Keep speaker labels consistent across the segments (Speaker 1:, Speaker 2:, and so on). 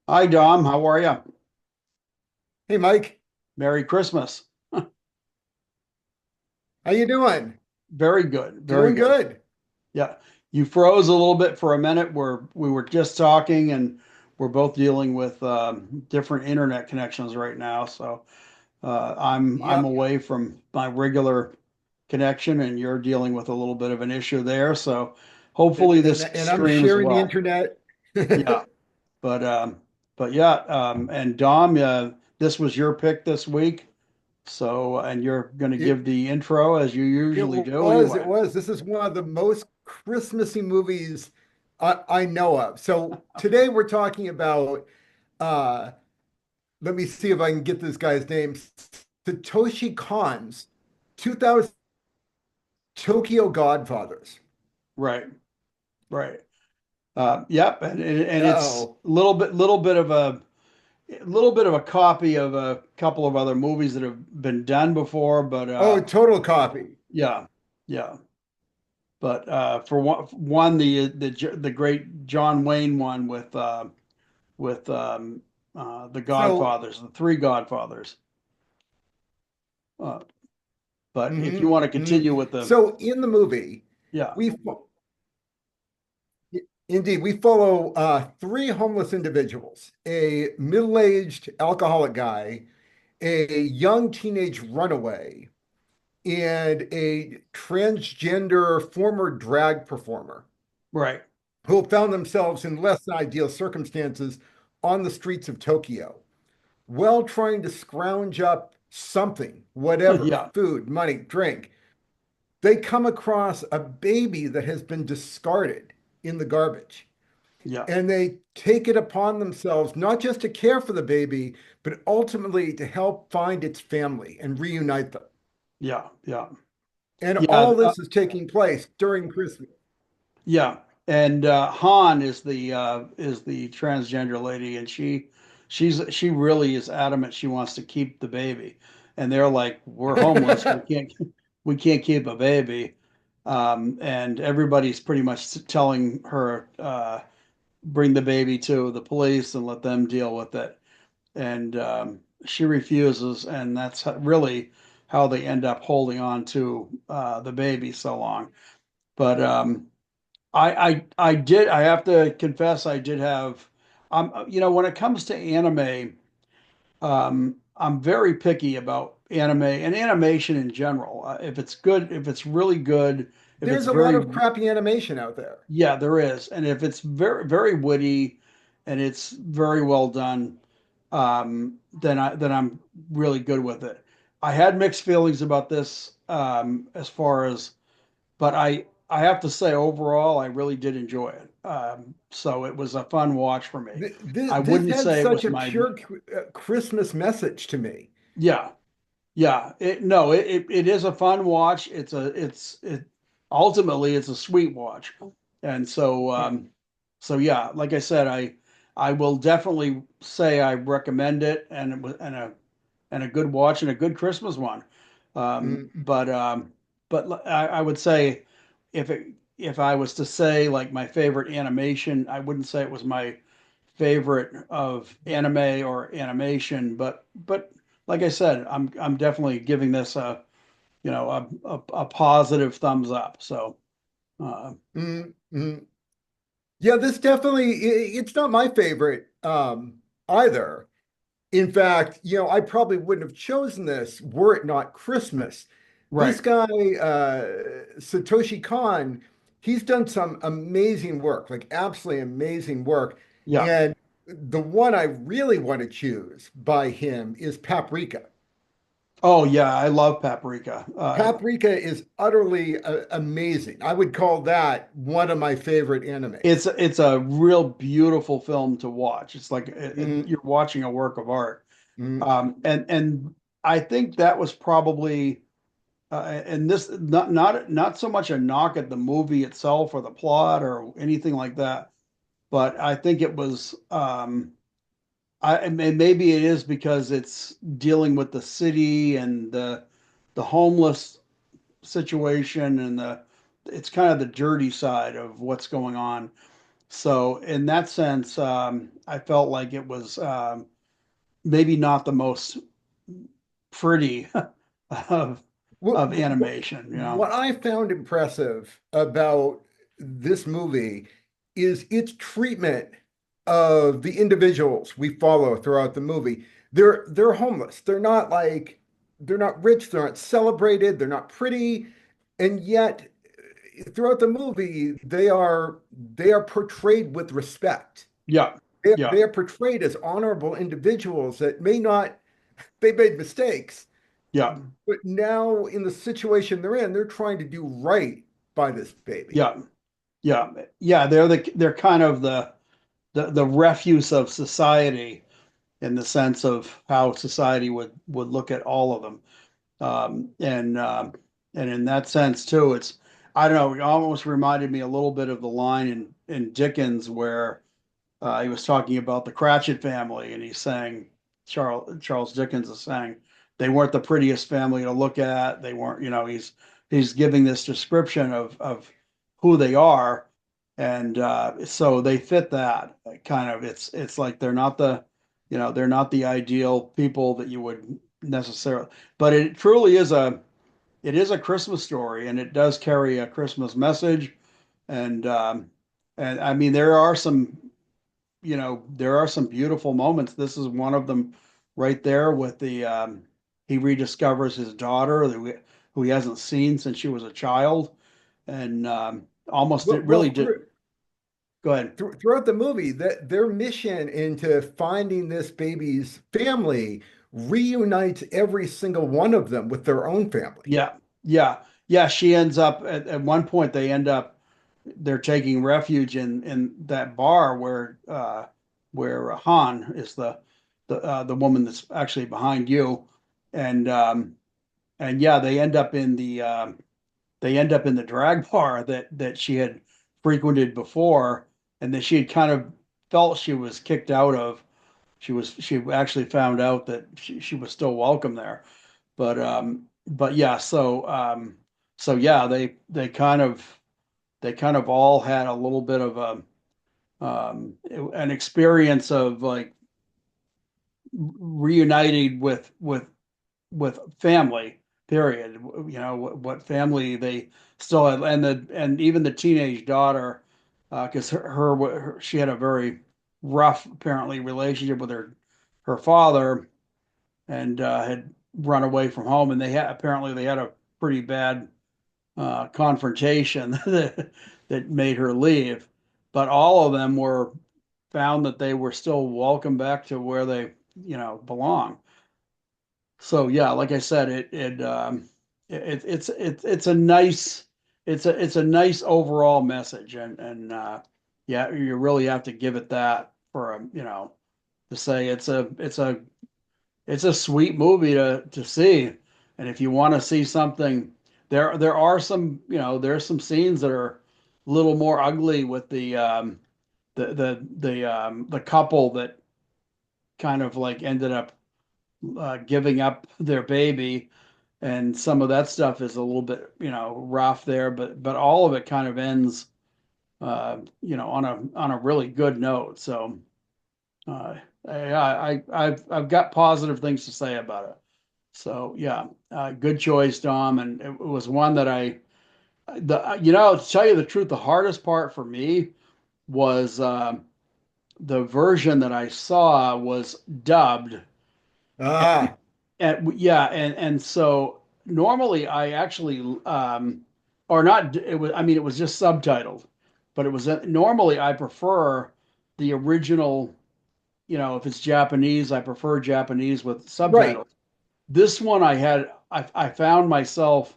Speaker 1: Hi, Dom. How are you?
Speaker 2: Hey Mike,
Speaker 1: Merry Christmas.
Speaker 2: how you doing?
Speaker 1: Very good. Very
Speaker 2: Doing
Speaker 1: good.
Speaker 2: good.
Speaker 1: Yeah. You froze a little bit for a minute where we were just talking and we're both dealing with different internet connections right now. So I'm
Speaker 2: Yep.
Speaker 1: away from my regular connection and you're dealing with a little bit of an issue there. So hopefully
Speaker 2: And,
Speaker 1: this
Speaker 2: and I'm
Speaker 1: stream as
Speaker 2: sharing the
Speaker 1: well.
Speaker 2: internet.
Speaker 1: Yeah. But yeah, and Dom, this was your pick this week. So, and you're going to
Speaker 2: It
Speaker 1: give the intro as you
Speaker 2: it
Speaker 1: usually do
Speaker 2: was, it
Speaker 1: anyway.
Speaker 2: was. This is one of the most Christmassy movies I know of. So today we're talking about uh let me see if I can get this guy's name. Satoshi Kon's 2000 Tokyo Godfathers.
Speaker 1: Right, right. Yep, and it's
Speaker 2: Uh-oh.
Speaker 1: a little bit of a copy of a couple of other movies that have been done before, but
Speaker 2: Oh, total copy.
Speaker 1: yeah, yeah. But for one, the great John Wayne one with the
Speaker 2: So
Speaker 1: Godfathers, the three Godfathers. Uh, but if you
Speaker 2: mhm,
Speaker 1: want to
Speaker 2: mhm.
Speaker 1: continue with the
Speaker 2: So in the movie,
Speaker 1: yeah,
Speaker 2: we indeed, we follow three homeless individuals, a middle-aged alcoholic guy, a young teenage runaway, and a transgender former drag performer
Speaker 1: right,
Speaker 2: who found themselves in less than ideal circumstances on the streets of Tokyo, while trying to scrounge up something, whatever,
Speaker 1: yeah,
Speaker 2: food, money, drink. They come across a baby that has been discarded in the garbage.
Speaker 1: yeah.
Speaker 2: And they take it upon themselves not just to care for the baby, but ultimately to help find its family and reunite them.
Speaker 1: Yeah, yeah,
Speaker 2: And
Speaker 1: yeah,
Speaker 2: all this is taking place during Christmas.
Speaker 1: yeah. And Han is the transgender lady, and she really is adamant she wants to keep the baby, and they're like, we're homeless, we can't keep a baby, and everybody's pretty much telling her bring the baby to the police and let them deal with it, and she refuses, and that's really how they end up holding on to the baby so long. But I have to confess I did have when it comes to anime, I'm very picky about anime and animation in general. If it's good, if it's really good, if it's
Speaker 2: There's a lot
Speaker 1: very
Speaker 2: of crappy animation out there.
Speaker 1: yeah, there is, and if it's very witty and it's very well done, then I'm really good with it. I had mixed feelings about this as far as but I have to say overall I really did enjoy it. So it was a fun watch for me. I
Speaker 2: This
Speaker 1: wouldn't
Speaker 2: had
Speaker 1: say it
Speaker 2: such
Speaker 1: was
Speaker 2: a
Speaker 1: my
Speaker 2: pure Christmas message to me.
Speaker 1: yeah, yeah. It is a fun watch. It ultimately it's a sweet watch. And so yeah, like I said, I will definitely say I recommend it and it was and a good watch and a good Christmas one. Um,
Speaker 2: Mm.
Speaker 1: but um, but I would say if it if I was to say like my favorite animation, I wouldn't say it was my favorite of anime or animation, but like I said, I'm definitely giving this a a positive thumbs up. So uh,
Speaker 2: Mm, mm. Yeah, this definitely, it's not my favorite either. In fact, I probably wouldn't have chosen this were it not Christmas.
Speaker 1: right,
Speaker 2: This guy, Satoshi Kon, he's done some amazing work, like absolutely amazing work.
Speaker 1: yeah.
Speaker 2: And the one I really want to choose by him is Paprika.
Speaker 1: Oh yeah, I love Paprika.
Speaker 2: Paprika is utterly amazing. I would call that one of my favorite animes.
Speaker 1: It's a real beautiful film to watch. It's like
Speaker 2: Mhm,
Speaker 1: you're watching a work of art.
Speaker 2: mhm.
Speaker 1: And I think that was probably and this not so much a knock at the movie itself or the plot or anything like that, but I think it was and maybe it is because it's dealing with the city and the homeless situation and the it's kind of the dirty side of what's going on. So in that sense, I felt like it was maybe not the most pretty of
Speaker 2: What,
Speaker 1: of
Speaker 2: what,
Speaker 1: animation, you know.
Speaker 2: what I found impressive about this movie is its treatment of the individuals we follow throughout the movie. They're homeless. They're not rich, they're not celebrated, they're not pretty, and yet throughout the movie they are portrayed with respect.
Speaker 1: Yeah,
Speaker 2: They
Speaker 1: yeah,
Speaker 2: are portrayed as honorable individuals that may not they made mistakes,
Speaker 1: yeah,
Speaker 2: but now in the situation they're in, they're trying to do right by this baby.
Speaker 1: yeah, yeah, yeah. They're kind of the refuse of society in the sense of how society would look at all of them. Um, and um, and in that sense too, it's I don't know, it almost reminded me a little bit of the line in Dickens where he was talking about the Cratchit family, and he's saying Charles Dickens is saying they weren't the prettiest family to look at. They weren't, you know, he's giving this description of who they are, and so they fit that kind of. It's like they're not the, you know, they're not the ideal people that you would necessarily, but it truly is a Christmas story, and it does carry a Christmas message, and and I mean there are some, you know, there are some beautiful moments. This is one of them right there with the he rediscovers his daughter who he hasn't seen since she was a child, and almost it really
Speaker 2: Well,
Speaker 1: did. Go ahead.
Speaker 2: throughout the movie, that their mission into finding this baby's family reunites every single one of them with their own family.
Speaker 1: Yeah, yeah, yeah. She ends up at one point. They end up they're taking refuge in that bar where Han is the woman that's actually behind you, and yeah, they end up in the drag bar that she had frequented before, and that she had kind of felt she was kicked out of. She actually found out that she was still welcome there, but yeah, so yeah, they kind of all had a little bit of an experience of like reunited with family, period. You know what family they still had, and even the teenage daughter, because she had a very rough apparently relationship with her father, and had run away from home, and they had a pretty bad confrontation that made her leave. But all of them were found that they were still welcome back to where they, you know, belong. So yeah, like I said, it's a nice it's a nice overall message, and yeah, you really have to give it that for a, you know, to say it's a sweet movie to see. And if you want to see something, there are some, you know, there's some scenes that are a little more ugly with the couple that kind of like ended up giving up their baby, and some of that stuff is a little bit, you know, rough there, but all of it kind of ends you know, on a really good note. So uh, I've got positive things to say about it. So yeah, good choice, Dom, and it was one that you know, to tell you the truth, the hardest part for me was the version that I saw was dubbed, and,
Speaker 2: Ah,
Speaker 1: yeah, and so normally I actually or not, it was, I mean, it was just subtitled, but it was normally I prefer the original. You know, if it's Japanese, I prefer Japanese with
Speaker 2: right.
Speaker 1: subtitles. This one I found myself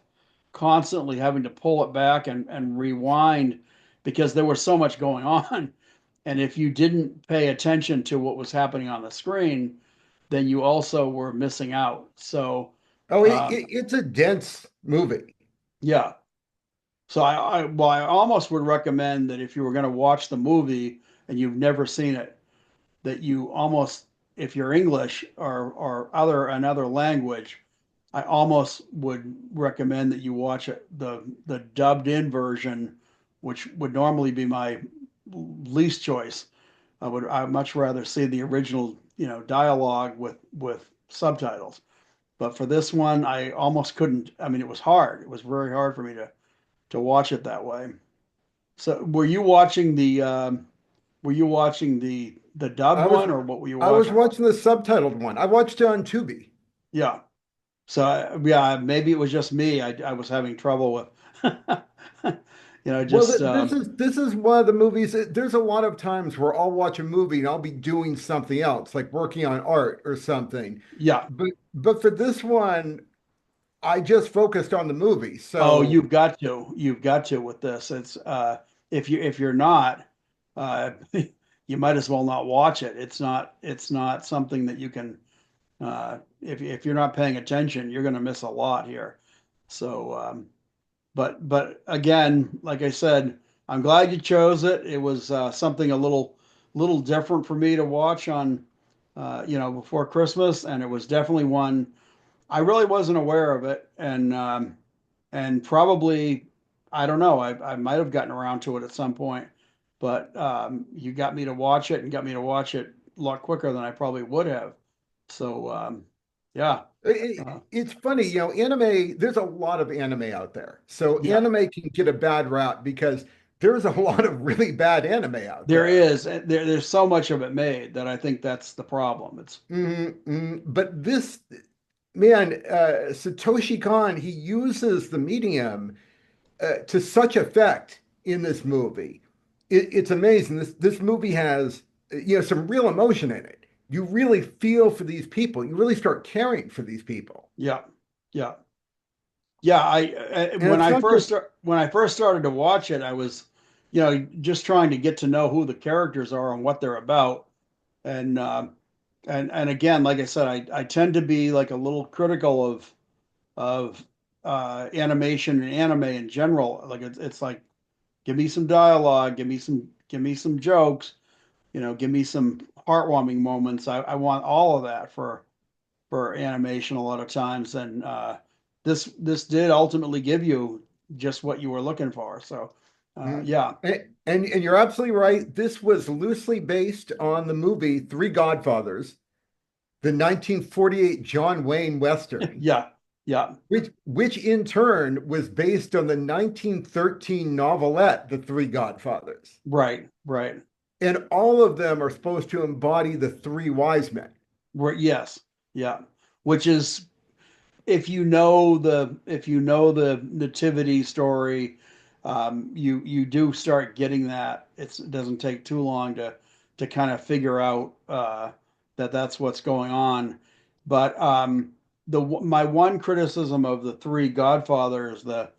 Speaker 1: constantly having to pull it back and rewind because there was so much going on. And if you didn't pay attention to what was happening on the screen, then you also were missing out. So,
Speaker 2: Oh,
Speaker 1: um,
Speaker 2: it's a dense movie.
Speaker 1: yeah. So well, I almost would recommend that if you were going to watch the movie and you've never seen it, that you almost, if you're English or another language, I almost would recommend that you watch it, the dubbed in version, which would normally be my least choice. I'd much rather see the original, dialogue with subtitles. But for this one, I almost couldn't. I mean, it was hard. It was very hard for me to watch it that way. So, were you watching the dubbed
Speaker 2: I was
Speaker 1: one, or what were you
Speaker 2: I was
Speaker 1: watching?
Speaker 2: watching the subtitled one. I watched it on Tubi.
Speaker 1: Yeah. So yeah, maybe it was just me. I was having trouble with,
Speaker 2: Well,
Speaker 1: just
Speaker 2: this is one of the movies. There's a lot of times where I'll watch a movie and I'll be doing something else, like working on art or something.
Speaker 1: yeah.
Speaker 2: But for this one, I just focused on the movie.
Speaker 1: Oh,
Speaker 2: So
Speaker 1: you've got to with this. It's if you're not, uh, you might as well not watch it. It's not something that you can if you're not paying attention, you're going to miss a lot here. So, but again, like I said, I'm glad you chose it. It was something a little different for me to watch on, before Christmas, and it was definitely one I really wasn't aware of it, and probably I don't know. I might have gotten around to it at some point, but you got me to watch it and got me to watch it a lot quicker than I probably would have. So yeah, uh,
Speaker 2: it's funny, anime, there's a lot of anime out there. So
Speaker 1: yeah,
Speaker 2: anime can get a bad rap because there's a lot of really bad anime out
Speaker 1: there
Speaker 2: there.
Speaker 1: is there's so much of it made that I think that's the problem. It's
Speaker 2: But this man, Satoshi Kon, he uses the medium to such effect in this movie. It's amazing. This movie has some real emotion in it. You really feel for these people. You really start caring for these people.
Speaker 1: yeah, yeah. Yeah,
Speaker 2: And it's not just
Speaker 1: when I first started to watch it, I was, just trying to get to know who the characters are and what they're about. And and again, like I said, I tend to be like a little critical of animation and anime in general. Like it's like give me some dialogue, give me some jokes, give me some heartwarming moments. I want all of that for animation a lot of times, and this did ultimately give you just what you were looking for. So,
Speaker 2: mm,
Speaker 1: yeah,
Speaker 2: and you're absolutely right. This was loosely based on the movie Three Godfathers, the 1948 John Wayne Western,
Speaker 1: yeah, yeah,
Speaker 2: which in turn was based on the 1913 novelette The Three Godfathers.
Speaker 1: right, right,
Speaker 2: And all of them are supposed to embody the three wise men.
Speaker 1: right, yes, yeah. Which is if you know the nativity story, you do start getting that. It doesn't take too long to kind of figure out that that's what's going on. But my one criticism of the three Godfathers, the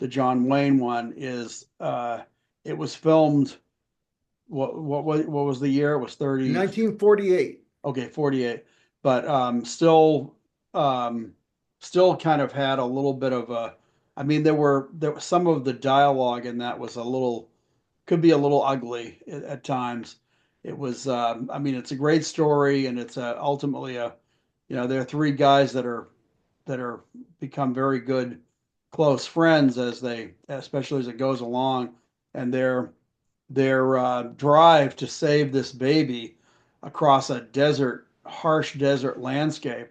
Speaker 1: John Wayne one, is it was filmed. What was the year? It was 30.
Speaker 2: 1948.
Speaker 1: Okay, 48. But um, still kind of had a little bit of a. I mean, there was some of the dialogue in that was a little could be a little ugly at times. It was. I mean, it's a great story, and it's ultimately there are three guys that are become very good close friends especially as it goes along, and their drive to save this baby across a harsh desert landscape,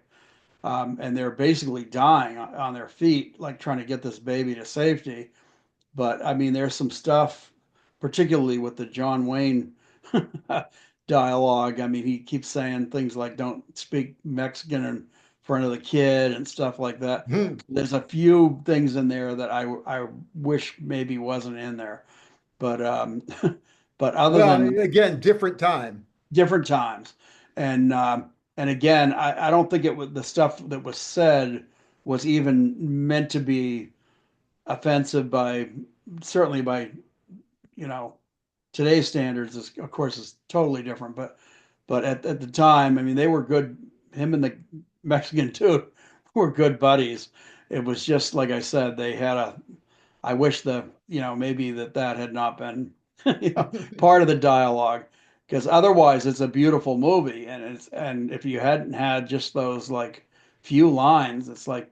Speaker 1: and they're basically dying on their feet, like trying to get this baby to safety. But I mean, there's some stuff, particularly with the John Wayne dialogue. I mean, he keeps saying things like "Don't speak Mexican in front of the kid" and stuff like that.
Speaker 2: Hmm.
Speaker 1: There's a few things in there that I wish maybe wasn't in there, but but other
Speaker 2: Well,
Speaker 1: than
Speaker 2: again, different time.
Speaker 1: different times. And again, I don't think it was the stuff that was said was even meant to be offensive by certainly by you know today's standards. Of course, is totally different, but at the time, I mean, they were good. Him and the Mexican too were good buddies. It was just like I said, they had a. I wish maybe that had not been part of the dialogue, because otherwise it's a beautiful movie, and if you hadn't had just those like few lines, it's like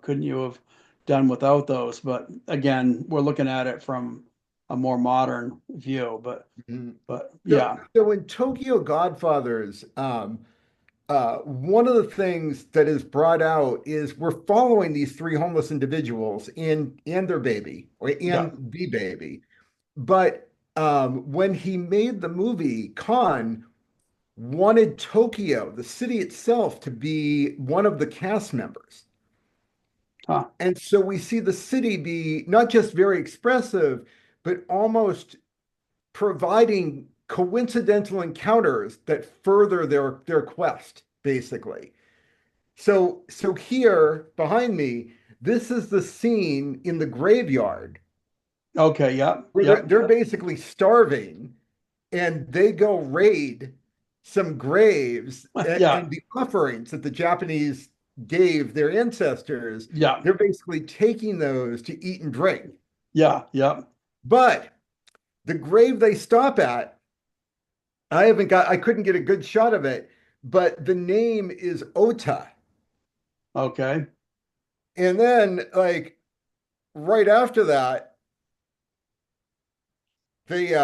Speaker 1: couldn't you have done without those? But again, we're looking at it from a more modern view.
Speaker 2: Mhm.
Speaker 1: But
Speaker 2: So,
Speaker 1: yeah,
Speaker 2: so in Tokyo Godfathers, one of the things that is brought out is we're following these three homeless individuals and their baby, or
Speaker 1: yeah,
Speaker 2: and the baby. But when he made the movie, Khan wanted Tokyo, the city itself, to be one of the cast members.
Speaker 1: huh,
Speaker 2: And so we see the city be not just very expressive, but almost providing coincidental encounters that further their quest, basically. So here behind me, this is the scene in the graveyard
Speaker 1: okay, yep,
Speaker 2: where they're,
Speaker 1: yep,
Speaker 2: they're basically starving and they go raid some graves
Speaker 1: yeah,
Speaker 2: and the offerings that the Japanese gave their ancestors,
Speaker 1: yeah,
Speaker 2: they're basically taking those to eat and drink.
Speaker 1: yeah, yeah.
Speaker 2: But the grave they stop at, I couldn't get a good shot of it, but the name is Ota.
Speaker 1: Okay,
Speaker 2: And then, like, right after that, they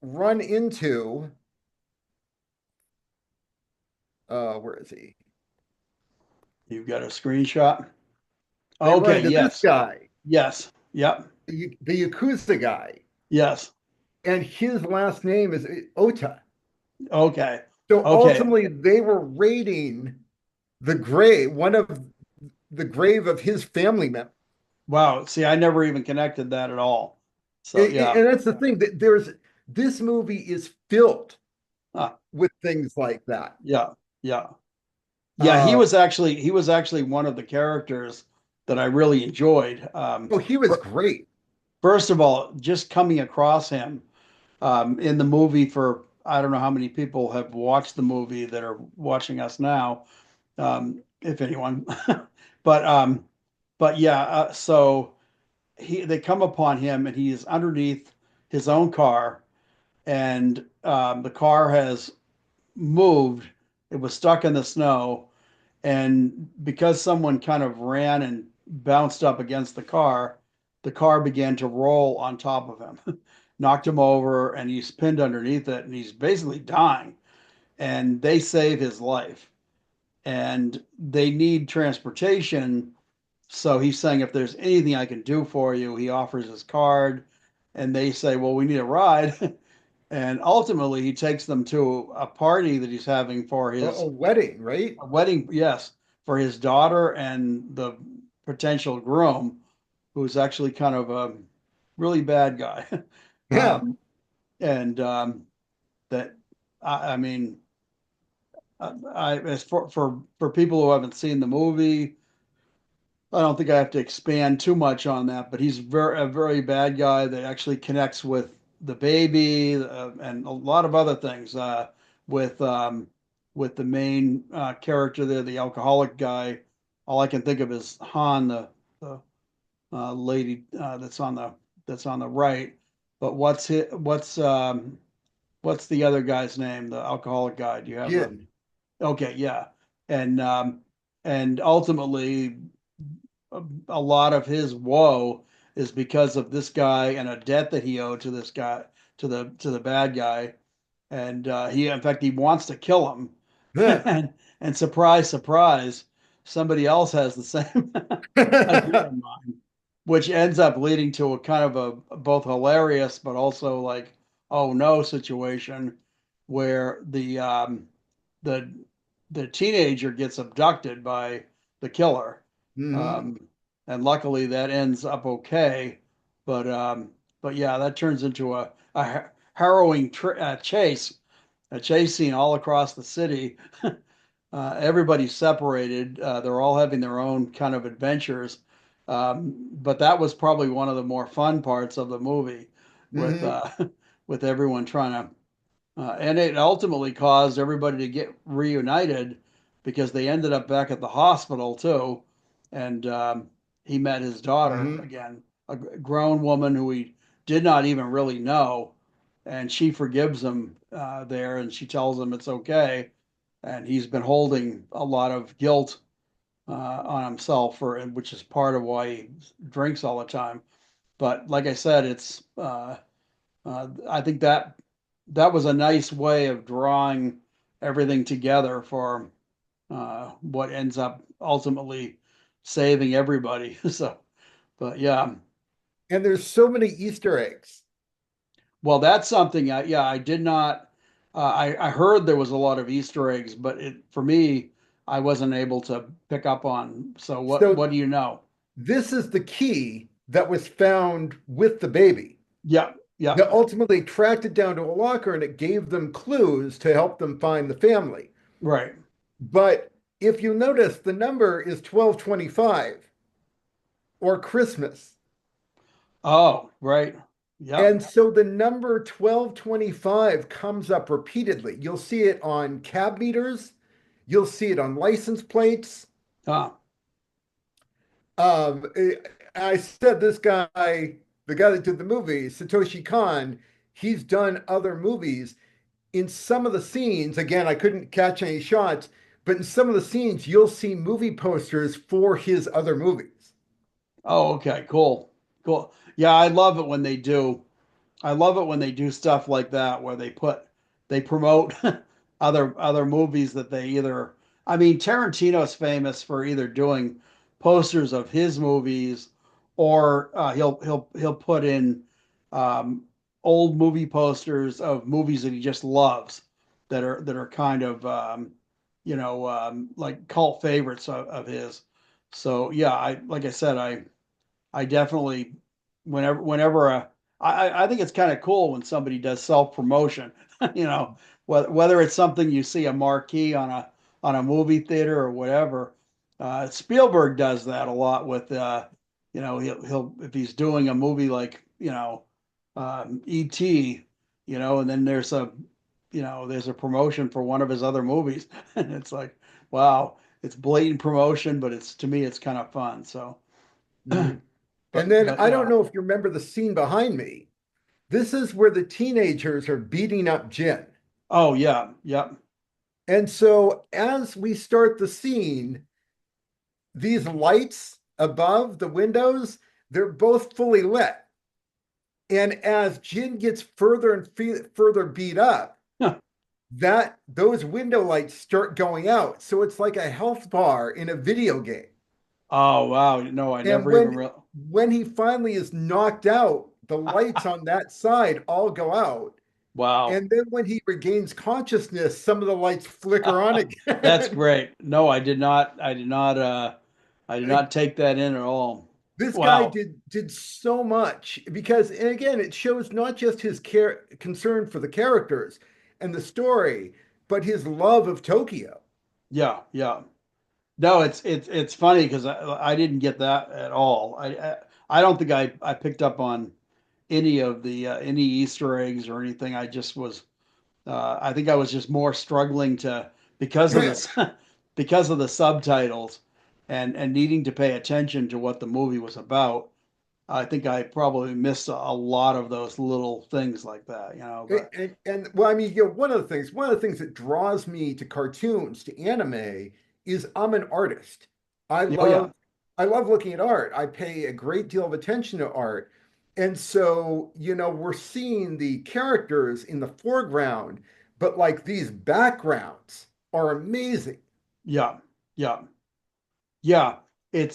Speaker 2: run into, where is he?
Speaker 1: you've got a screenshot.
Speaker 2: They run
Speaker 1: Okay,
Speaker 2: into this
Speaker 1: yes,
Speaker 2: guy,
Speaker 1: yes, yep,
Speaker 2: the Yakuza guy,
Speaker 1: yes.
Speaker 2: and his last name is Ota.
Speaker 1: Okay,
Speaker 2: So
Speaker 1: okay.
Speaker 2: ultimately, they were raiding the grave, one of the grave of his family member.
Speaker 1: Wow. See, I never even connected that at all. So yeah,
Speaker 2: And that's the thing that this movie is filled
Speaker 1: uh,
Speaker 2: with things like that.
Speaker 1: yeah, yeah, yeah. He
Speaker 2: Uh,
Speaker 1: was actually he was actually one of the characters that I really enjoyed.
Speaker 2: oh, he was great.
Speaker 1: First of all, just coming across him in the movie for I don't know how many people have watched the movie that are watching us now, if anyone. but um, but yeah, so they come upon him and he is underneath his own car, and the car has moved. It was stuck in the snow, and because someone kind of ran and bounced up against the car began to roll on top of him, knocked him over, and he's pinned underneath it, and he's basically dying. And they save his life, and they need transportation. So he's saying, if there's anything I can do for you, he offers his card, and they say, well, we need a ride. And ultimately, he takes them to a party that he's having for
Speaker 2: A
Speaker 1: his
Speaker 2: wedding, right?
Speaker 1: a wedding, yes, for his daughter and the potential groom, who's actually kind of a really bad guy.
Speaker 2: Yeah.
Speaker 1: um, and that, I mean, as for people who haven't seen the movie, I don't think I have to expand too much on that, but he's a very bad guy that actually connects with the baby and a lot of other things with um, with the main character there, the alcoholic guy. All I can think of is Han, the lady that's on the right. But what's the other guy's name? The alcoholic guy. Do you have a?
Speaker 2: Jin.
Speaker 1: Okay, yeah, and and ultimately a lot of his woe is because of this guy and a debt that he owed to this guy to the bad guy, and he in fact he wants to kill him,
Speaker 2: Yeah.
Speaker 1: and surprise surprise, somebody else has the same idea in mind, which ends up leading to a kind of a both hilarious but also like oh no situation where the the teenager gets abducted by the killer,
Speaker 2: Hmm.
Speaker 1: um, and luckily that ends up okay. But but yeah, that turns into a harrowing chase, a chase scene all across the city. Everybody's separated. They're all having their own kind of adventures. But that was probably one of the more fun parts of the movie, with
Speaker 2: Hmm.
Speaker 1: with everyone trying to and it ultimately caused everybody to get reunited because they ended up back at the hospital too. And he met his daughter
Speaker 2: Hmm.
Speaker 1: again, a grown woman who he did not even really know. And she forgives him there and she tells him it's okay. And he's been holding a lot of guilt on himself for which is part of why he drinks all the time. But like I said, it's I think that was a nice way of drawing everything together for what ends up ultimately saving everybody. So, but yeah,
Speaker 2: And there's so many Easter eggs.
Speaker 1: well, that's something. Yeah, I did not. I heard there was a lot of Easter eggs, but for me, I wasn't able to pick up on. So
Speaker 2: So
Speaker 1: what do you know?
Speaker 2: this is the key that was found with the baby
Speaker 1: Yeah, yeah,
Speaker 2: that ultimately tracked it down to a locker and it gave them clues to help them find the family.
Speaker 1: right.
Speaker 2: But if you notice, the number is 1225 or Christmas.
Speaker 1: Oh, right. Yep.
Speaker 2: And so the number 1225 comes up repeatedly. You'll see it on cab meters, you'll see it on license plates.
Speaker 1: Ah,
Speaker 2: Um, I said this guy, the guy that did the movie, Satoshi Kon, he's done other movies. In some of the scenes, again, I couldn't catch any shots, but in some of the scenes, you'll see movie posters for his other movies.
Speaker 1: oh, okay. Cool. Cool. Yeah, I love it when they do. I love it when they do stuff like that where they promote other movies that they either I mean Tarantino's famous for either doing posters of his movies or he'll put in um, old movie posters of movies that he just loves that are kind of like cult favorites of his. So yeah, I like I said I definitely whenever I think it's kind of cool when somebody does self promotion. You know, whether it's something you see a marquee on a movie theater or whatever. Spielberg does that a lot with he'll if he's doing a movie like E.T. And then there's a promotion for one of his other movies, and it's like wow, it's blatant promotion, but it's to me it's kind of fun. So.
Speaker 2: Mhm. And
Speaker 1: But
Speaker 2: then
Speaker 1: but
Speaker 2: I don't
Speaker 1: yeah.
Speaker 2: know if you remember the scene behind me. This is where the teenagers are beating up Jin.
Speaker 1: Oh yeah. Yep.
Speaker 2: And so as we start the scene, these lights above the windows, they're both fully lit. And as Jin gets further and further beat up, that those window lights start going out. So it's like a health bar in a video game.
Speaker 1: Oh wow. No, I
Speaker 2: And
Speaker 1: never even
Speaker 2: when he finally is knocked out, the lights on that side all go out.
Speaker 1: wow.
Speaker 2: And then when he regains consciousness, some of the lights flicker on
Speaker 1: That's
Speaker 2: again.
Speaker 1: great. No, I did not take that in at all.
Speaker 2: This guy
Speaker 1: Wow.
Speaker 2: did so much because, and again, it shows not just his concern for the characters and the story, but his love of Tokyo.
Speaker 1: Yeah, yeah. No, it's funny because I didn't get that at all. I don't think I picked up on any of the any Easter eggs or anything. I think I was just more struggling to because of this because of the subtitles and needing to pay attention to what the movie was about. I think I probably missed a lot of those little things like that. But
Speaker 2: And well, I mean, one of the things that draws me to cartoons, to anime, is I'm an artist. I
Speaker 1: oh yeah,
Speaker 2: love I love looking at art. I pay a great deal of attention to art. And so, we're seeing the characters in the foreground, but like these backgrounds are amazing.
Speaker 1: yeah, yeah, yeah.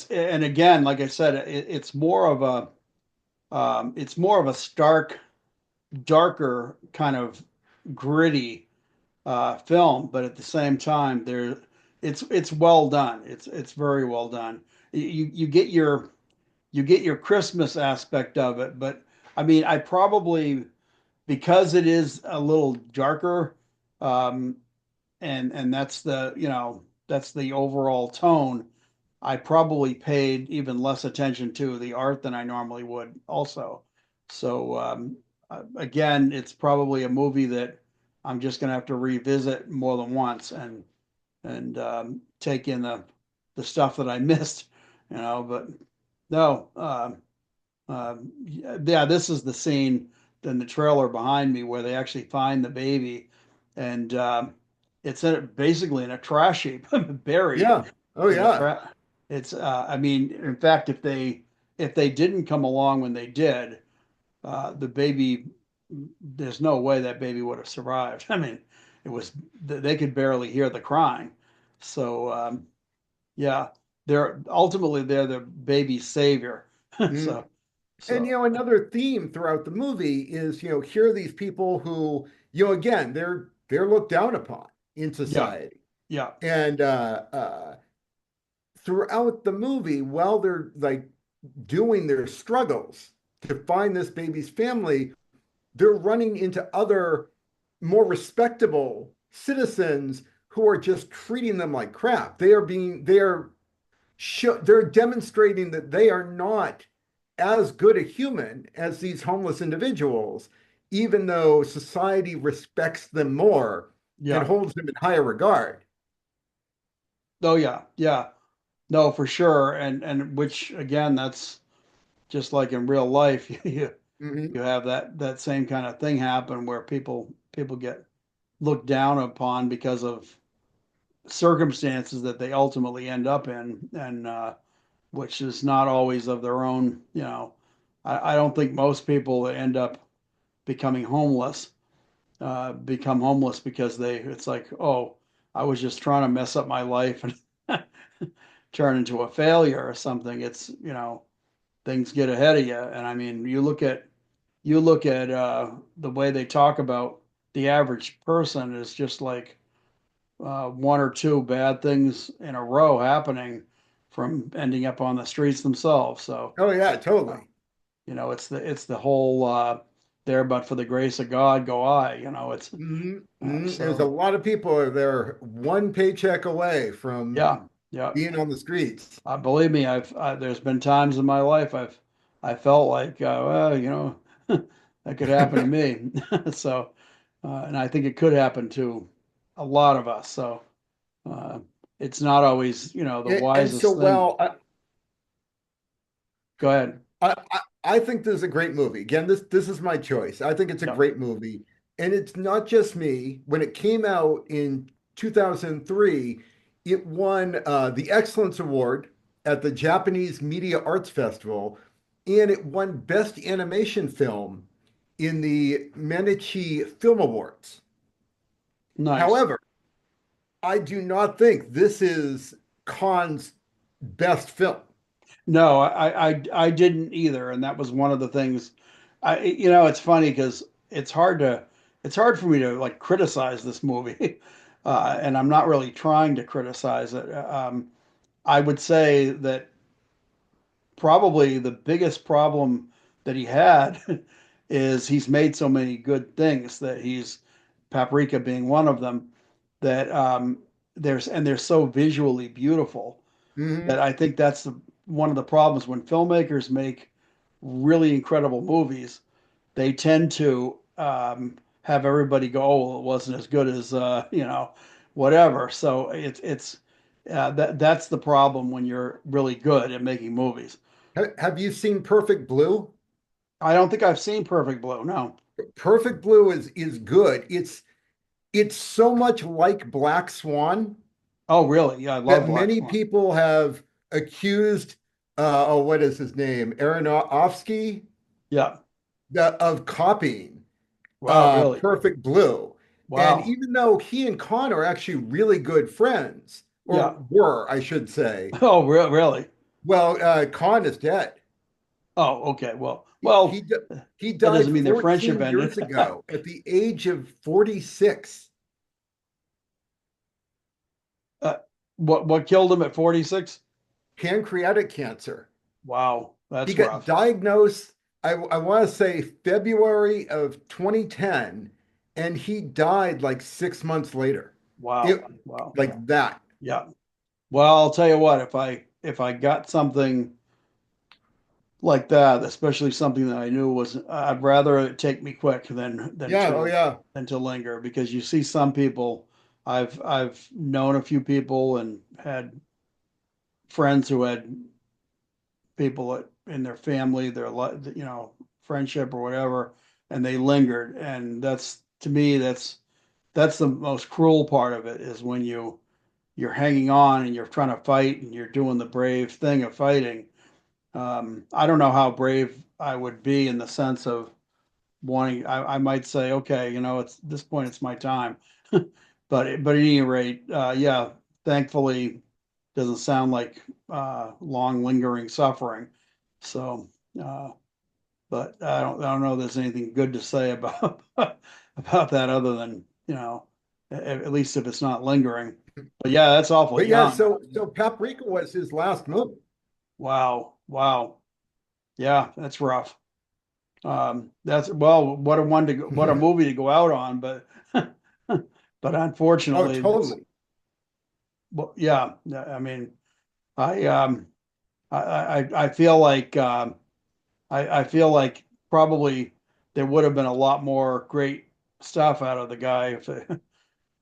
Speaker 1: And again, like I said, it's more of a stark, darker kind of gritty film, but at the same time, it's well done. It's very well done. You get your Christmas aspect of it, but I mean, I probably because it is a little darker, um, and that's the overall tone. I probably paid even less attention to the art than I normally would also. So again, it's probably a movie that I'm just gonna have to revisit more than once and take in the stuff that I missed, But no, yeah, this is the scene in the trailer behind me where they actually find the baby, and it's basically in a trash heap, buried
Speaker 2: Yeah. Oh
Speaker 1: in a
Speaker 2: yeah.
Speaker 1: trash. It's, I mean, in fact, if they didn't come along when they did, the baby there's no way that baby would have survived. I mean, it was they could barely hear the crying. So yeah, they're the baby's savior.
Speaker 2: Mm.
Speaker 1: So
Speaker 2: And
Speaker 1: so
Speaker 2: another theme throughout the movie is, here are these people who, again, they're looked down upon in
Speaker 1: yeah,
Speaker 2: society.
Speaker 1: yeah,
Speaker 2: And throughout the movie, while they're like doing their struggles to find this baby's family, they're running into other more respectable citizens who are just treating them like crap. They're demonstrating that they are not as good a human as these homeless individuals, even though society respects them more and
Speaker 1: yeah.
Speaker 2: holds them in higher regard.
Speaker 1: Oh yeah, yeah. No, for sure. And which again, that's just like in real life. You
Speaker 2: Mhm.
Speaker 1: have that same kind of thing happen where people get looked down upon because of circumstances that they ultimately end up in, and which is not always of their own. I don't think most people that end up becoming homeless become homeless because it's like, oh, I was just trying to mess up my life and turn into a failure or something. It's, things get ahead of you. And I mean, you look at the way they talk about the average person is just like one or two bad things in a row happening from ending up on the streets themselves. So,
Speaker 2: Oh yeah,
Speaker 1: uh,
Speaker 2: totally.
Speaker 1: it's the whole there, but for the grace of God, go I. It's
Speaker 2: There's a
Speaker 1: so
Speaker 2: lot of people are there one paycheck away
Speaker 1: yeah,
Speaker 2: from
Speaker 1: yeah.
Speaker 2: being on the streets.
Speaker 1: Believe me, there's been times in my life I felt like well, that could happen to me. So, and I think it could happen to a lot of us. So, uh, it's not always the
Speaker 2: And so,
Speaker 1: wisest thing. Go ahead.
Speaker 2: I think this is a great movie. Again, this is my choice. I think it's a
Speaker 1: Yeah,
Speaker 2: great movie. And it's not just me. When it came out in 2003, it won the Excellence Award at the Japanese Media Arts Festival, and it won Best Animation Film in the Manichi Film Awards.
Speaker 1: nice.
Speaker 2: However, I do not think this is Khan's best film.
Speaker 1: No, I didn't either, and that was one of the things. It's funny because it's hard for me to like criticize this movie, and I'm not really trying to criticize it. I would say that probably the biggest problem that he had is he's made so many good things that he's Paprika being one of them that they're so visually beautiful that
Speaker 2: Mhm.
Speaker 1: I think that's one of the problems when filmmakers make really incredible movies. They tend to have everybody go, "Oh, well, it wasn't as good as whatever." So that's the problem when you're really good at making movies.
Speaker 2: Have you seen Perfect Blue?
Speaker 1: I don't think I've seen Perfect Blue. No.
Speaker 2: Perfect Blue is good. It's so much like Black Swan
Speaker 1: Oh, really? Yeah, I love
Speaker 2: that
Speaker 1: Black
Speaker 2: many
Speaker 1: Swan.
Speaker 2: people have accused what is his name? Aronofsky
Speaker 1: Yeah.
Speaker 2: of copying
Speaker 1: Wow, really?
Speaker 2: Perfect Blue. And
Speaker 1: Wow.
Speaker 2: even though he and Con are actually really good friends,
Speaker 1: Yeah.
Speaker 2: or were, I should say,
Speaker 1: Oh, really?
Speaker 2: well, Con is dead.
Speaker 1: Oh, okay. Well,
Speaker 2: He, he, di- he
Speaker 1: that
Speaker 2: died
Speaker 1: doesn't mean their friendship
Speaker 2: 14
Speaker 1: ended.
Speaker 2: years ago at the age of 46.
Speaker 1: uh, what killed him at 46?
Speaker 2: Pancreatic cancer.
Speaker 1: Wow,
Speaker 2: He
Speaker 1: that's
Speaker 2: got
Speaker 1: rough.
Speaker 2: diagnosed, I want to say February of 2010, and he died like 6 months later.
Speaker 1: Wow,
Speaker 2: It
Speaker 1: wow.
Speaker 2: like that.
Speaker 1: Yeah. Well, I'll tell you what, if I got something like that, especially something that I knew was, I'd rather it take me quick than
Speaker 2: Yeah, oh
Speaker 1: to
Speaker 2: yeah.
Speaker 1: linger because you see some people. I've known a few people and had friends who had people in their family, friendship or whatever, and they lingered. And that's to me, that's the most cruel part of it is when you're hanging on and you're trying to fight and you're doing the brave thing of fighting. I don't know how brave I would be in the sense of wanting, I might say, okay, it's at this point, it's my time. But at any rate, yeah, thankfully, doesn't sound like long lingering suffering. So, uh, but I don't know if there's anything good to say about about that other than, at least if it's not lingering. But yeah, that's awful
Speaker 2: But yeah,
Speaker 1: young.
Speaker 2: so Paprika was his last movie.
Speaker 1: Wow, wow. Yeah, that's rough. That's well, what a movie to go out on, but but
Speaker 2: Oh,
Speaker 1: unfortunately, that's
Speaker 2: totally.
Speaker 1: well, yeah. I mean, I I feel like I feel like probably there would have been a lot more great stuff out of the guy if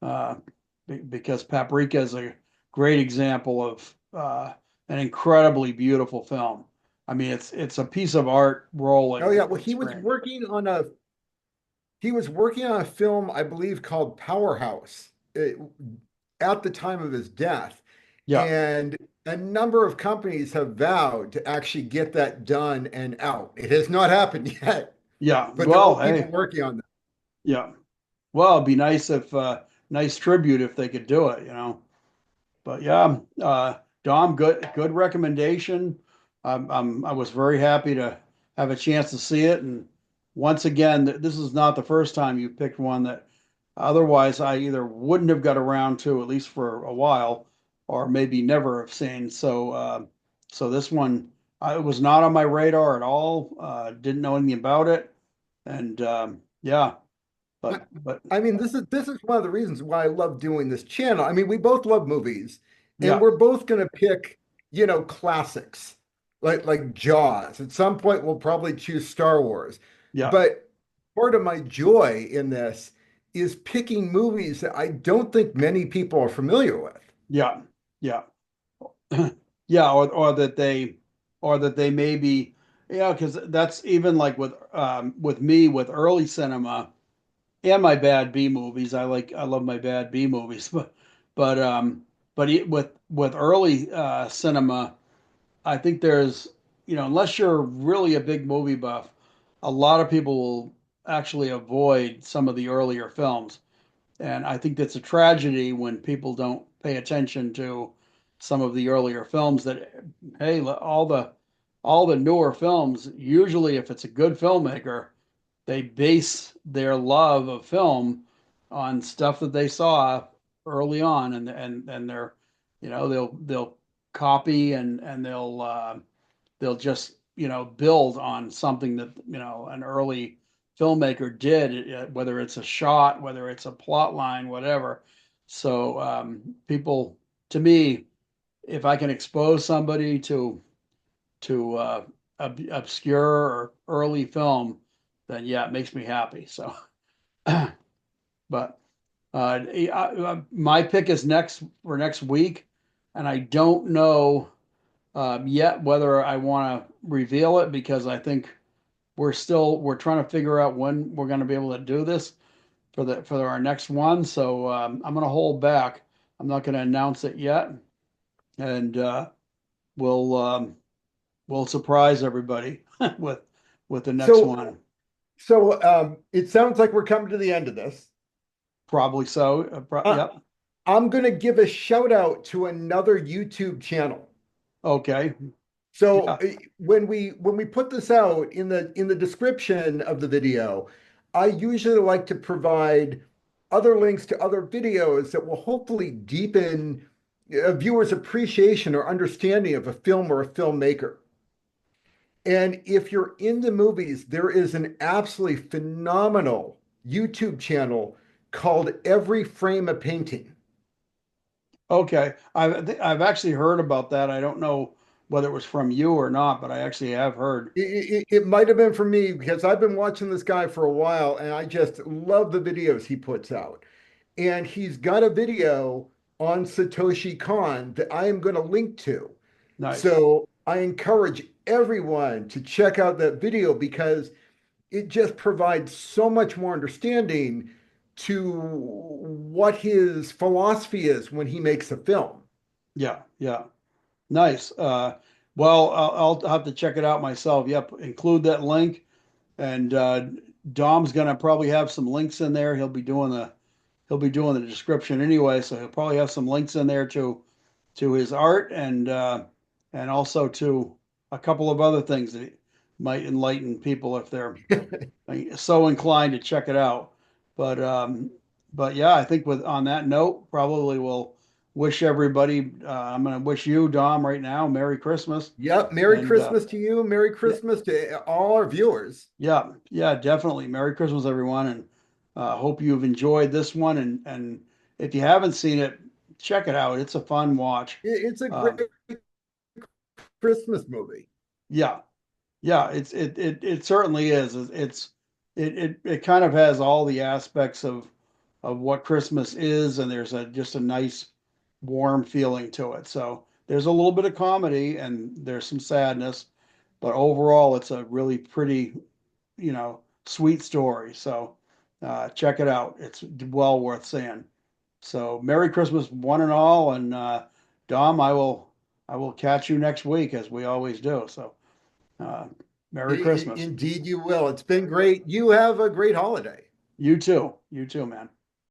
Speaker 1: uh, because Paprika is a great example of an incredibly beautiful film. I mean, it's a piece of art
Speaker 2: Oh
Speaker 1: rolling
Speaker 2: yeah, well
Speaker 1: on screen.
Speaker 2: he was working on a film, I believe, called Powerhouse at the time of his death.
Speaker 1: Yeah,
Speaker 2: And a number of companies have vowed to actually get that done and out. It has not happened yet,
Speaker 1: yeah.
Speaker 2: but there are
Speaker 1: Well,
Speaker 2: people
Speaker 1: hey,
Speaker 2: working on that.
Speaker 1: yeah. Well, it'd be nice if nice tribute if they could do it. But yeah, Dom, good recommendation. I was very happy to have a chance to see it, and once again, this is not the first time you picked one that otherwise I either wouldn't have got around to at least for a while, or maybe never have seen. So this one, it was not on my radar at all. Didn't know anything about it, and yeah,
Speaker 2: I,
Speaker 1: but
Speaker 2: I mean, this is one of the reasons why I love doing this channel. I mean, we both love movies, and
Speaker 1: yeah,
Speaker 2: we're both going to pick, classics like Jaws. At some point, we'll probably choose Star Wars.
Speaker 1: yeah,
Speaker 2: But part of my joy in this is picking movies that I don't think many people are familiar with.
Speaker 1: yeah, yeah. Yeah, or that they maybe, because that's even like with me with early cinema and my bad B movies. I love my bad B movies, but with early cinema, I think there's, unless you're really a big movie buff, a lot of people will actually avoid some of the earlier films. And I think that's a tragedy when people don't pay attention to some of the earlier films that, hey, all the newer films, usually if it's a good filmmaker, they base their love of film on stuff that they saw early on, and they're, they'll copy and they'll just build on something that an early filmmaker did, whether it's a shot, whether it's a plot line, whatever. So people, to me, if I can expose somebody to obscure or early film, then yeah, it makes me happy. So, but my pick is next for next week, and I don't know yet whether I want to reveal it because I think we're trying to figure out when we're going to be able to do this for our next one. So I'm going to hold back. I'm not going to announce it yet, and we'll we'll surprise everybody with the next
Speaker 2: So,
Speaker 1: one.
Speaker 2: it sounds like we're coming to the end of this.
Speaker 1: Probably so.
Speaker 2: I,
Speaker 1: Yep.
Speaker 2: I'm going to give a shout out to another YouTube channel.
Speaker 1: Okay.
Speaker 2: So
Speaker 1: Yeah.
Speaker 2: when we put this out in the description of the video, I usually like to provide other links to other videos that will hopefully deepen a viewer's appreciation or understanding of a film or a filmmaker. And if you're into movies, there is an absolutely phenomenal YouTube channel called Every Frame a Painting.
Speaker 1: Okay. I've actually heard about that. I don't know whether it was from you or not, but I actually have heard.
Speaker 2: It might have been for me because I've been watching this guy for a while and I just love the videos he puts out. And he's got a video on Satoshi Kon that I am going to link to.
Speaker 1: Nice.
Speaker 2: So I encourage everyone to check out that video because it just provides so much more understanding to what his philosophy is when he makes a film.
Speaker 1: Yeah. Yeah. Nice. Well, I'll have to check it out myself. Yep. Include that link. And Dom's gonna probably have some links in there. He'll be doing the description anyway, so he'll probably have some links in there to his art and also to a couple of other things that might enlighten people if they're so inclined to check it out. But but yeah, I think with on that note, probably we'll wish everybody. I'm going to wish you, Dom, right now, Merry Christmas,
Speaker 2: Yep. Merry
Speaker 1: and
Speaker 2: Christmas to you. Merry
Speaker 1: yeah,
Speaker 2: Christmas to all our viewers.
Speaker 1: yeah, yeah, definitely. Merry Christmas, everyone, and hope you've enjoyed this one. And if you haven't seen it, check it out. It's a fun watch.
Speaker 2: It's a great
Speaker 1: Um,
Speaker 2: Christmas movie.
Speaker 1: yeah, yeah, it certainly is. It kind of has all the aspects of what Christmas is, and there's a just a nice warm feeling to it. So there's a little bit of comedy and there's some sadness, but overall it's a really pretty, sweet story. So check it out. It's well worth seeing. So Merry Christmas one and all, and Dom, I will catch you next week as we always do. So uh, Merry Christmas.
Speaker 2: Indeed, you will. It's been great. You have a great holiday.
Speaker 1: You too. You too, man.